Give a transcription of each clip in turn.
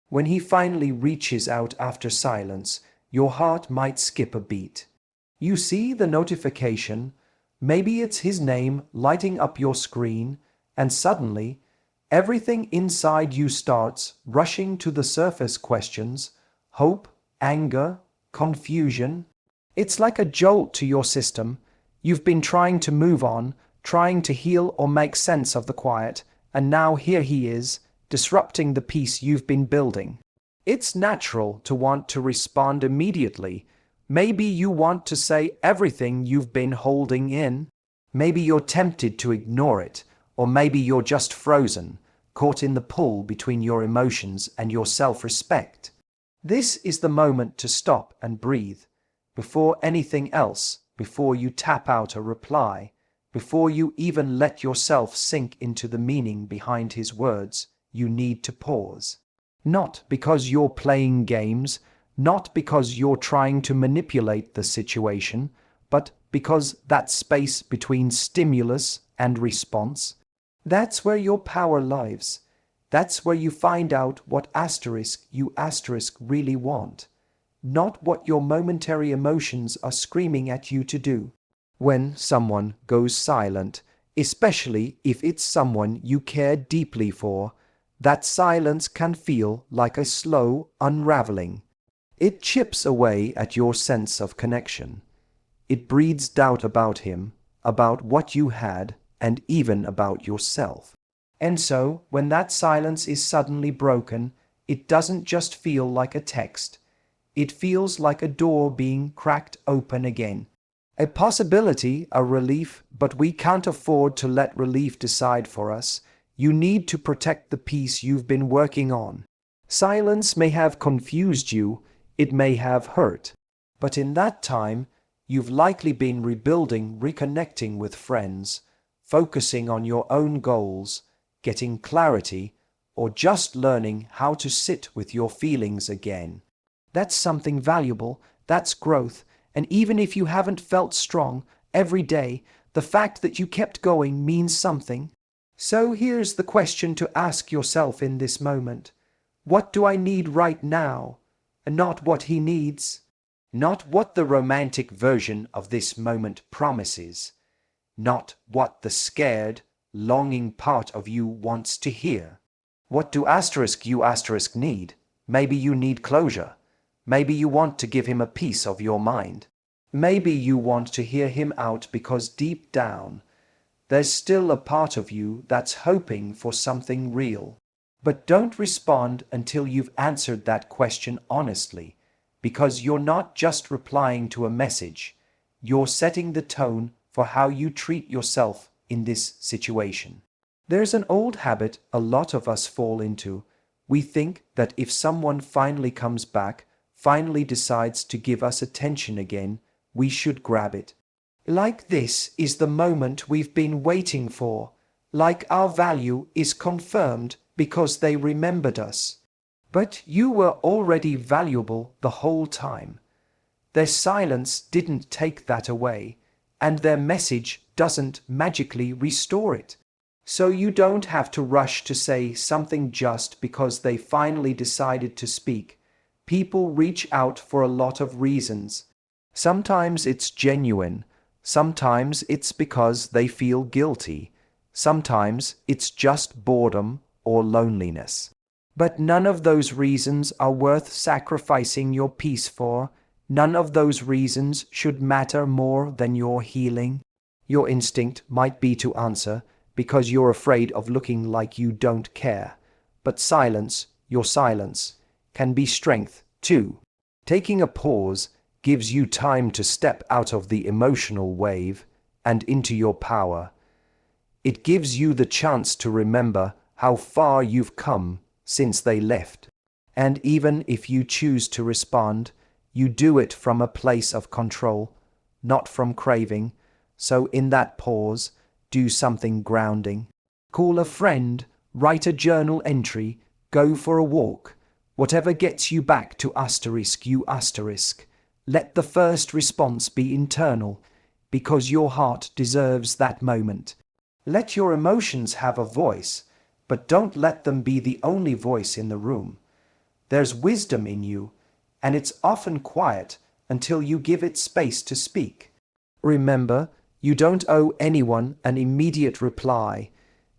When he finally reaches out after silence, your heart might skip a beat. You see the notification, maybe it's his name lighting up your screen, and suddenly, everything inside you starts rushing to the surface: questions, hope, anger, confusion. It's like a jolt to your system. You've been trying to move on, trying to heal or make sense of the quiet, and now here he is, disrupting the peace you've been building. It's natural to want to respond immediately. Maybe you want to say everything you've been holding in. Maybe you're tempted to ignore it, or maybe you're just frozen, caught in the pull between your emotions and your self-respect. This is the moment to stop and breathe. Before anything else, before you tap out a reply, before you even let yourself sink into the meaning behind his words, you need to pause. Not because you're playing games, not because you're trying to manipulate the situation, but because that space between stimulus and response, that's where your power lies. That's where you find out what you really want, not what your momentary emotions are screaming at you to do. When someone goes silent, especially if it's someone you care deeply for, that silence can feel like a slow unraveling. It chips away at your sense of connection. It breeds doubt about him, about what you had, and even about yourself. And so, when that silence is suddenly broken, it doesn't just feel like a text. It feels like a door being cracked open again. A possibility, a relief, but we can't afford to let relief decide for us. You need to protect the peace you've been working on. Silence may have confused you, it may have hurt, but in that time, you've likely been rebuilding, reconnecting with friends, focusing on your own goals, getting clarity, or just learning how to sit with your feelings again. That's something valuable, that's growth, and even if you haven't felt strong every day, the fact that you kept going means something. So here's the question to ask yourself in this moment. What do I need right now? And not what he needs. Not what the romantic version of this moment promises. Not what the scared, longing part of you wants to hear. What do you need? Maybe you need closure. Maybe you want to give him a piece of your mind. Maybe you want to hear him out because deep down, there's still a part of you that's hoping for something real. But don't respond until you've answered that question honestly, because you're not just replying to a message, you're setting the tone for how you treat yourself in this situation. There's an old habit a lot of us fall into. We think that if someone finally comes back, finally decides to give us attention again, we should grab it. Like this is the moment we've been waiting for, like our value is confirmed because they remembered us. But you were already valuable the whole time. Their silence didn't take that away, and their message doesn't magically restore it. So you don't have to rush to say something just because they finally decided to speak. People reach out for a lot of reasons. Sometimes it's genuine. Sometimes it's because they feel guilty. Sometimes it's just boredom or loneliness. But none of those reasons are worth sacrificing your peace for. None of those reasons should matter more than your healing. Your instinct might be to answer because you're afraid of looking like you don't care. But silence, your silence, can be strength too. Taking a pause gives you time to step out of the emotional wave and into your power. It gives you the chance to remember how far you've come since they left. And even if you choose to respond, you do it from a place of control, not from craving. So in that pause, do something grounding. Call a friend, write a journal entry, go for a walk. Whatever gets you back to you. Let the first response be internal, because your heart deserves that moment. Let your emotions have a voice, but don't let them be the only voice in the room. There's wisdom in you, and it's often quiet until you give it space to speak. Remember, you don't owe anyone an immediate reply,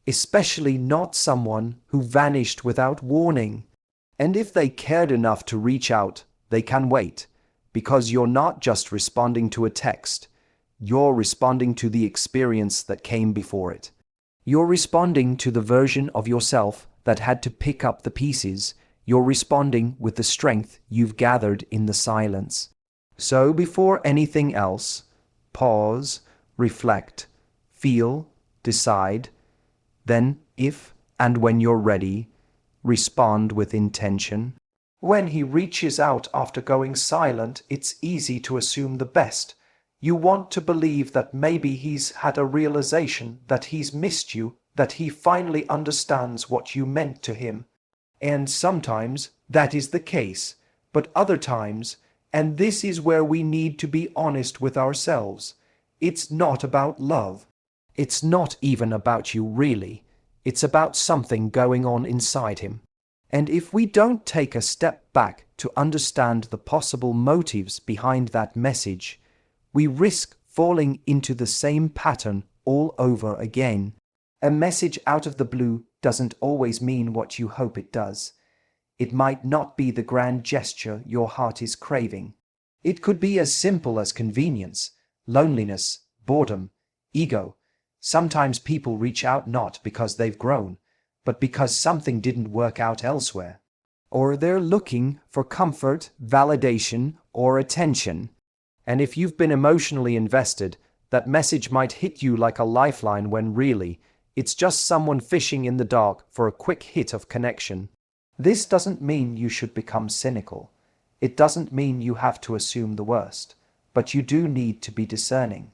especially not someone who vanished without warning. And if they cared enough to reach out, they can wait, because you're not just responding to a text, you're responding to the experience that came before it. You're responding to the version of yourself that had to pick up the pieces. You're responding with the strength you've gathered in the silence. So before anything else, pause, reflect, feel, decide. Then, if and when you're ready, respond with intention. When he reaches out after going silent, it's easy to assume the best. You want to believe that maybe he's had a realization that he's missed you, that he finally understands what you meant to him. And sometimes that is the case, but other times, and this is where we need to be honest with ourselves, it's not about love. It's not even about you really. It's about something going on inside him. And if we don't take a step back to understand the possible motives behind that message, we risk falling into the same pattern all over again. A message out of the blue doesn't always mean what you hope it does. It might not be the grand gesture your heart is craving. It could be as simple as convenience, loneliness, boredom, ego. Sometimes people reach out not because they've grown, but because something didn't work out elsewhere. Or they're looking for comfort, validation, or attention. And if you've been emotionally invested, that message might hit you like a lifeline when really, it's just someone fishing in the dark for a quick hit of connection. This doesn't mean you should become cynical. It doesn't mean you have to assume the worst. But you do need to be discerning.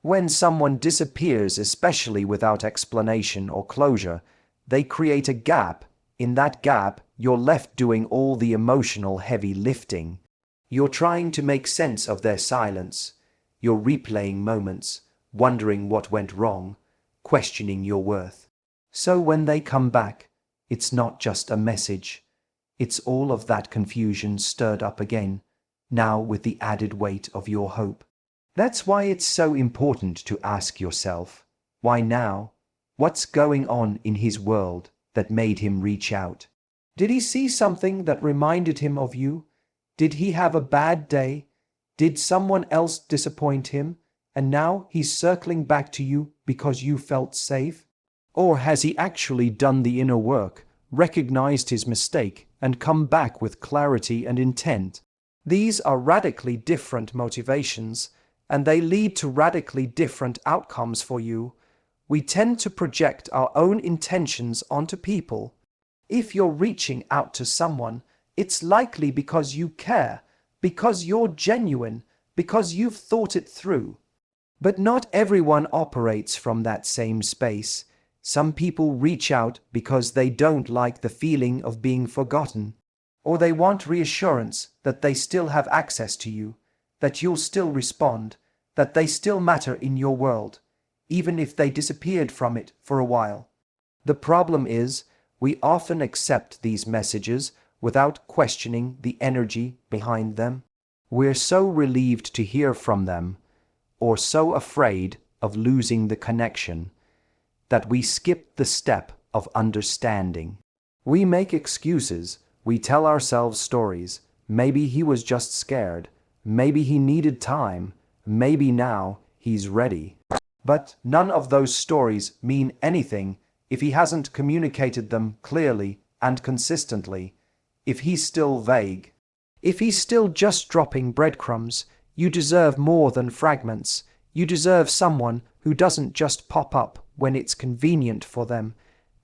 When someone disappears, especially without explanation or closure, they create a gap. In that gap, you're left doing all the emotional heavy lifting. You're trying to make sense of their silence. You're replaying moments, wondering what went wrong, questioning your worth. So when they come back, it's not just a message. It's all of that confusion stirred up again, now with the added weight of your hope. That's why it's so important to ask yourself, why now? What's going on in his world that made him reach out? Did he see something that reminded him of you? Did he have a bad day? Did someone else disappoint him, and now he's circling back to you because you felt safe? Or has he actually done the inner work, recognized his mistake, and come back with clarity and intent? These are radically different motivations, and they lead to radically different outcomes for you. We tend to project our own intentions onto people. If you're reaching out to someone, it's likely because you care, because you're genuine, because you've thought it through. But not everyone operates from that same space. Some people reach out because they don't like the feeling of being forgotten, or they want reassurance that they still have access to you, that you'll still respond, that they still matter in your world, even if they disappeared from it for a while. The problem is, we often accept these messages without questioning the energy behind them. We're so relieved to hear from them, or so afraid of losing the connection, that we skip the step of understanding. We make excuses, we tell ourselves stories. Maybe he was just scared, maybe he needed time, maybe now he's ready. But none of those stories mean anything if he hasn't communicated them clearly and consistently, if he's still vague. If he's still just dropping breadcrumbs, you deserve more than fragments. You deserve someone who doesn't just pop up when it's convenient for them,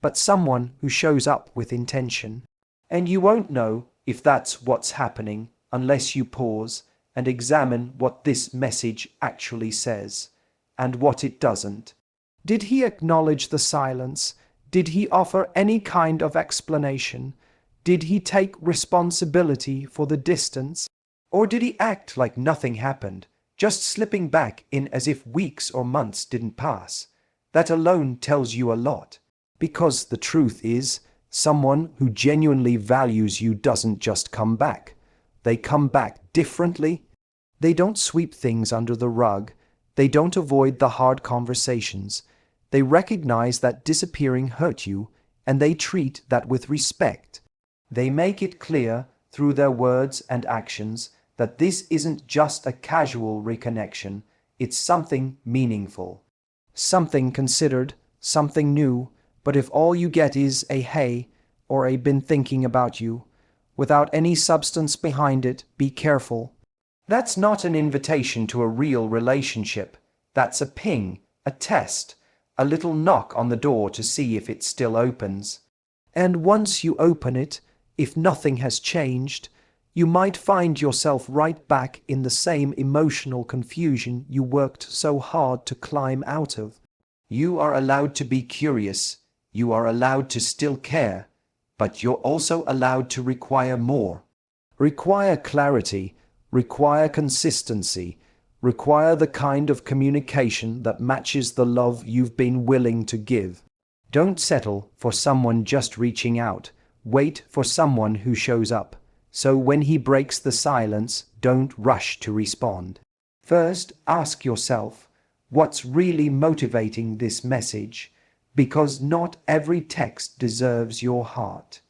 but someone who shows up with intention. And you won't know if that's what's happening unless you pause and examine what this message actually says, and what it doesn't. Did he acknowledge the silence? Did he offer any kind of explanation? Did he take responsibility for the distance? Or did he act like nothing happened, just slipping back in as if weeks or months didn't pass? That alone tells you a lot. Because the truth is, Someone who genuinely values you doesn't just come back. They come back differently. They don't sweep things under the rug. They don't avoid the hard conversations. They recognize that disappearing hurt you, and they treat that with respect. They make it clear through their words and actions that this isn't just a casual reconnection, it's something meaningful. Something considered, something new, but if all you get is a "hey" or a "been thinking about you," without any substance behind it, be careful. That's not an invitation to a real relationship. That's a ping, a test, a little knock on the door to see if it still opens. And once you open it, if nothing has changed, you might find yourself right back in the same emotional confusion you worked so hard to climb out of. You are allowed to be curious. You are allowed to still care. But you're also allowed to require more. Require clarity, require consistency, require the kind of communication that matches the love you've been willing to give. Don't settle for someone just reaching out. Wait for someone who shows up. So when he breaks the silence, don't rush to respond. First, ask yourself, what's really motivating this message? Because not every text deserves your heart.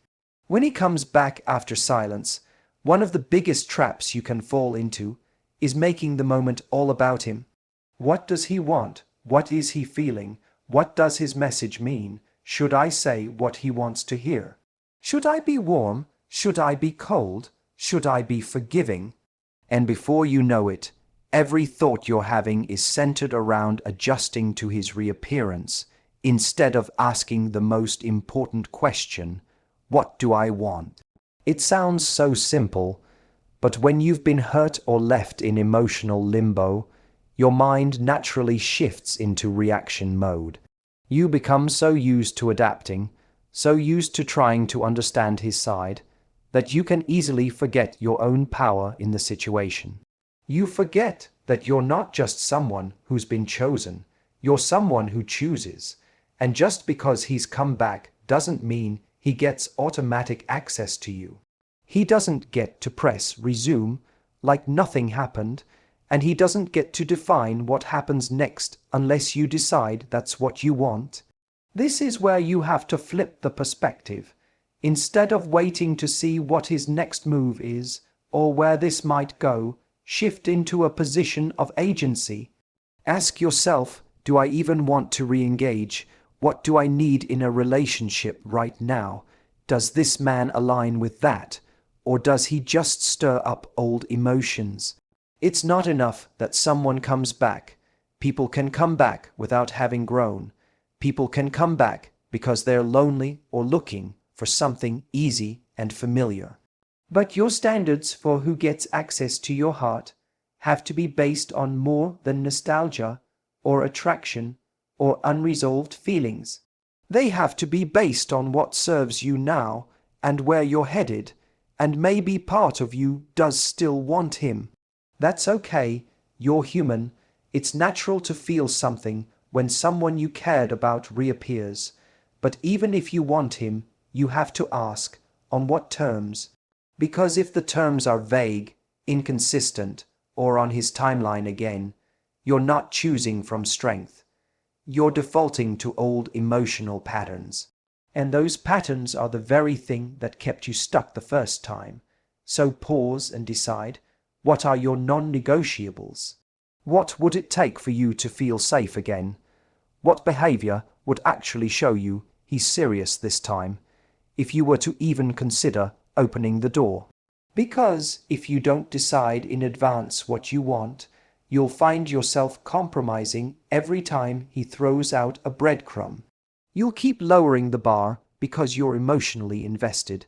When he comes back after silence, one of the biggest traps you can fall into is making the moment all about him. What does he want? What is he feeling? What does his message mean? Should I say what he wants to hear? Should I be warm? Should I be cold? Should I be forgiving? And before you know it, every thought you're having is centered around adjusting to his reappearance, instead of asking the most important question, what do I want? It sounds so simple, but when you've been hurt or left in emotional limbo, your mind naturally shifts into reaction mode. You become so used to adapting, so used to trying to understand his side, that you can easily forget your own power in the situation. You forget that you're not just someone who's been chosen, you're someone who chooses. And just because he's come back doesn't mean he gets automatic access to you. He doesn't get to press resume like nothing happened, and he doesn't get to define what happens next unless you decide that's what you want. This is where you have to flip the perspective. Instead of waiting to see what his next move is, or where this might go, shift into a position of agency. Ask yourself, do I even want to re-engage? What do I need in a relationship right now? Does this man align with that? Or does he just stir up old emotions? It's not enough that someone comes back. People can come back without having grown. People can come back because they're lonely or looking for something easy and familiar. But your standards for who gets access to your heart have to be based on more than nostalgia or attraction or unresolved feelings. They have to be based on what serves you now and where you're headed, and maybe part of you does still want him. That's okay, you're human. It's natural to feel something when someone you cared about reappears. But even if you want him, you have to ask, on what terms? Because if the terms are vague, inconsistent, or on his timeline again, you're not choosing from strength. You're defaulting to old emotional patterns. And those patterns are the very thing that kept you stuck the first time. So pause and decide, what are your non-negotiables? What would it take for you to feel safe again? What behavior would actually show you he's serious this time, if you were to even consider opening the door? Because if you don't decide in advance what you want, you'll find yourself compromising every time he throws out a breadcrumb. You'll keep lowering the bar because you're emotionally invested.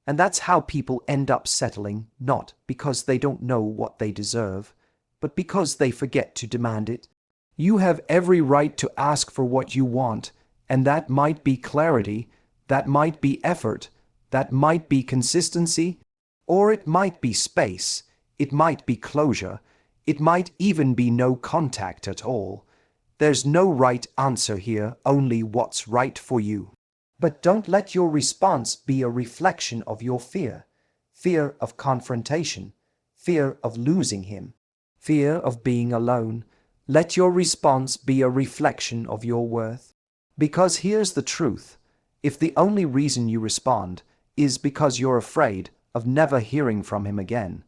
And that's how people end up settling, not because they don't know what they deserve, but because they forget to demand it. You have every right to ask for what you want, and that might be clarity, that might be effort, that might be consistency, or it might be space, it might be closure, it might even be no contact at all. There's no right answer here, only what's right for you. But don't let your response be a reflection of your fear. Fear of confrontation, fear of losing him, fear of being alone. Let your response be a reflection of your worth. Because here's the truth. If the only reason you respond is because you're afraid of never hearing from him again,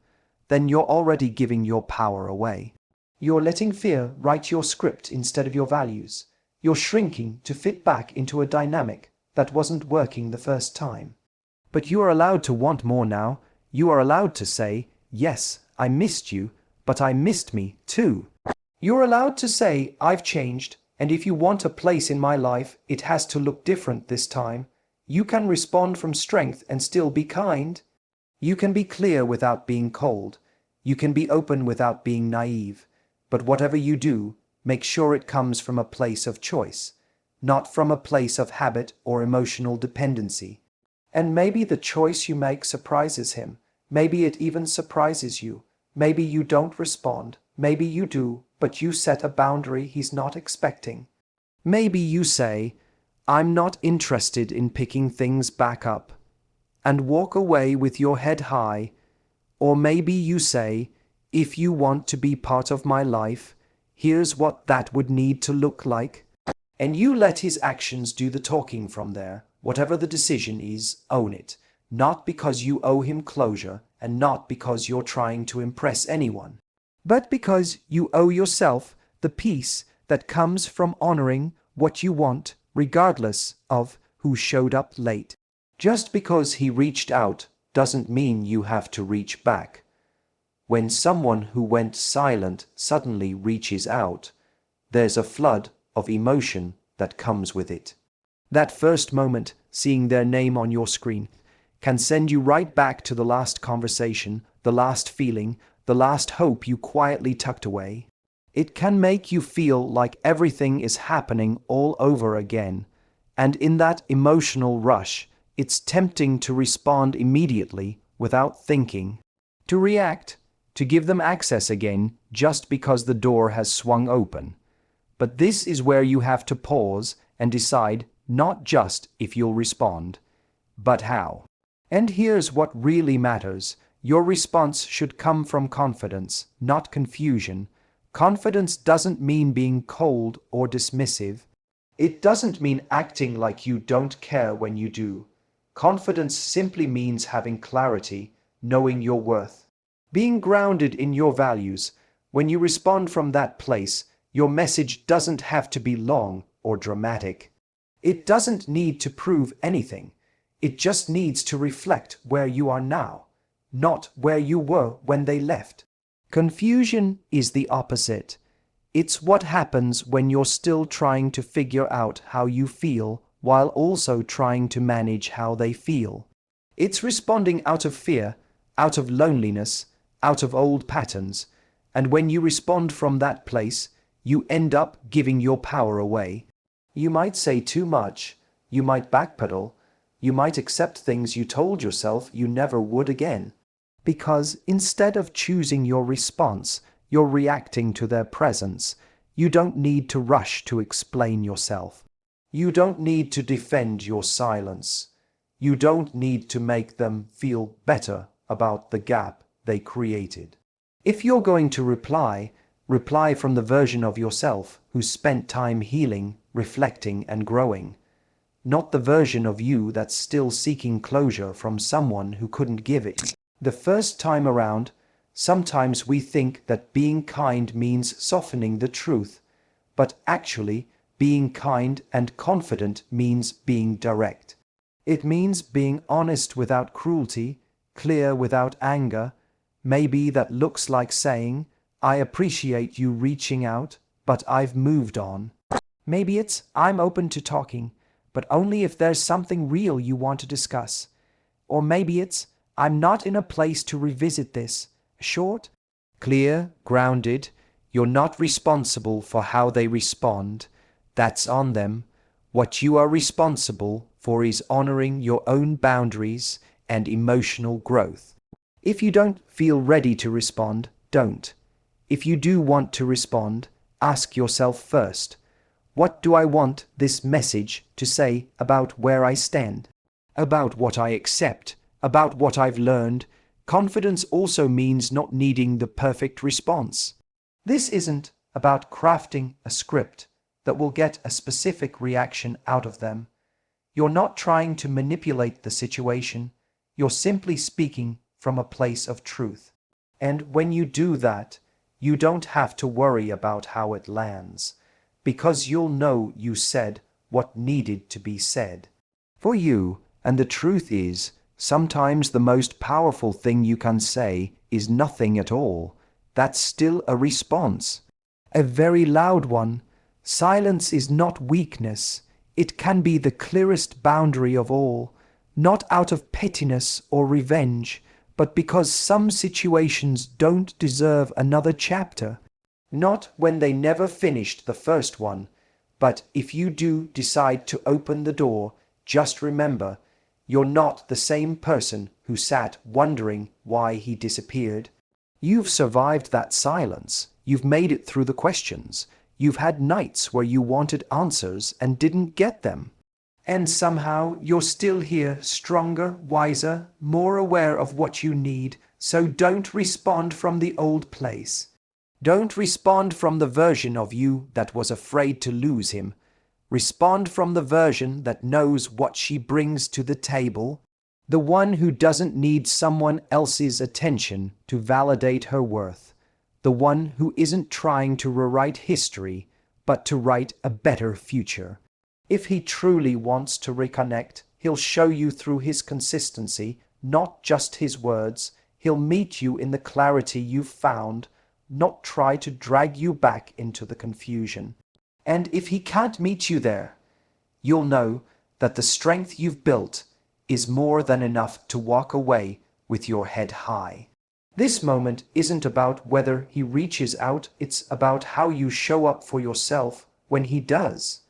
then you're already giving your power away. You're letting fear write your script instead of your values. You're shrinking to fit back into a dynamic that wasn't working the first time. But you are allowed to want more now. You are allowed to say, yes, I missed you, but I missed me too. You're allowed to say, I've changed, and if you want a place in my life, it has to look different this time. You can respond from strength and still be kind. You can be clear without being cold. You can be open without being naive. But whatever you do, make sure it comes from a place of choice, not from a place of habit or emotional dependency. And maybe the choice you make surprises him. Maybe it even surprises you. Maybe you don't respond. Maybe you do, but you set a boundary he's not expecting. Maybe you say, I'm not interested in picking things back up, and walk away with your head high. Or maybe you say, if you want to be part of my life, here's what that would need to look like. And you let his actions do the talking from there. Whatever the decision is, own it. Not because you owe him closure, and not because you're trying to impress anyone, but because you owe yourself the peace that comes from honoring what you want, regardless of who showed up late. Just because he reached out doesn't mean you have to reach back. When someone who went silent suddenly reaches out, there's a flood of emotion that comes with it. That first moment, seeing their name on your screen, can send you right back to the last conversation, the last feeling, the last hope you quietly tucked away. It can make you feel like everything is happening all over again, and in that emotional rush, it's tempting to respond immediately without thinking, to react, to give them access again just because the door has swung open. But this is where you have to pause and decide not just if you'll respond, but how. And here's what really matters. Your response should come from confidence, not confusion. Confidence doesn't mean being cold or dismissive. It doesn't mean acting like you don't care when you do. Confidence simply means having clarity, knowing your worth, being grounded in your values. When you respond from that place, your message doesn't have to be long or dramatic. It doesn't need to prove anything. It just needs to reflect where you are now, not where you were when they left. Confusion is the opposite. It's what happens when you're still trying to figure out how you feel while also trying to manage how they feel. It's responding out of fear, out of loneliness, out of old patterns, and when you respond from that place, you end up giving your power away. You might say too much, you might backpedal, you might accept things you told yourself you never would again. Because instead of choosing your response, you're reacting to their presence. You don't need to rush to explain yourself. You don't need to defend your silence. You don't need to make them feel better about the gap they created. If you're going to reply, reply from the version of yourself who spent time healing, reflecting, and growing, not the version of you that's still seeking closure from someone who couldn't give it the first time around. Sometimes we think that being kind means softening the truth, but actually, being kind and confident means being direct. It means being honest without cruelty, clear without anger. Maybe that looks like saying, I appreciate you reaching out, but I've moved on. Maybe it's, I'm open to talking, but only if there's something real you want to discuss. Or maybe it's, I'm not in a place to revisit this. Short, clear, grounded. You're not responsible for how they respond. That's on them. What you are responsible for is honoring your own boundaries and emotional growth. If you don't feel ready to respond, don't. If you do want to respond, ask yourself first, What do I want this message to say about where I stand? About what I accept? About what I've learned? Confidence also means not needing the perfect response. This isn't about crafting a script that will get a specific reaction out of them. You're not trying to manipulate the situation. You're simply speaking from a place of truth. And when you do that, you don't have to worry about how it lands, because you'll know you said what needed to be said. For you, and the truth is, sometimes the most powerful thing you can say is nothing at all. That's still a response. A very loud one. Silence is not weakness. It can be the clearest boundary of all, not out of pettiness or revenge, but because some situations don't deserve another chapter. Not when they never finished the first one, but if you do decide to open the door, just remember, you're not the same person who sat wondering why he disappeared. You've survived that silence. You've made it through the questions. You've had nights where you wanted answers and didn't get them. And somehow you're still here, stronger, wiser, more aware of what you need. So don't respond from the old place. Don't respond from the version of you that was afraid to lose him. Respond from the version that knows what she brings to the table, the one who doesn't need someone else's attention to validate her worth, the one who isn't trying to rewrite history, but to write a better future. If he truly wants to reconnect, he'll show you through his consistency, not just his words. He'll meet you in the clarity you've found, not try to drag you back into the confusion. And if he can't meet you there, you'll know that the strength you've built is more than enough to walk away with your head high. This moment isn't about whether he reaches out, it's about how you show up for yourself when he does.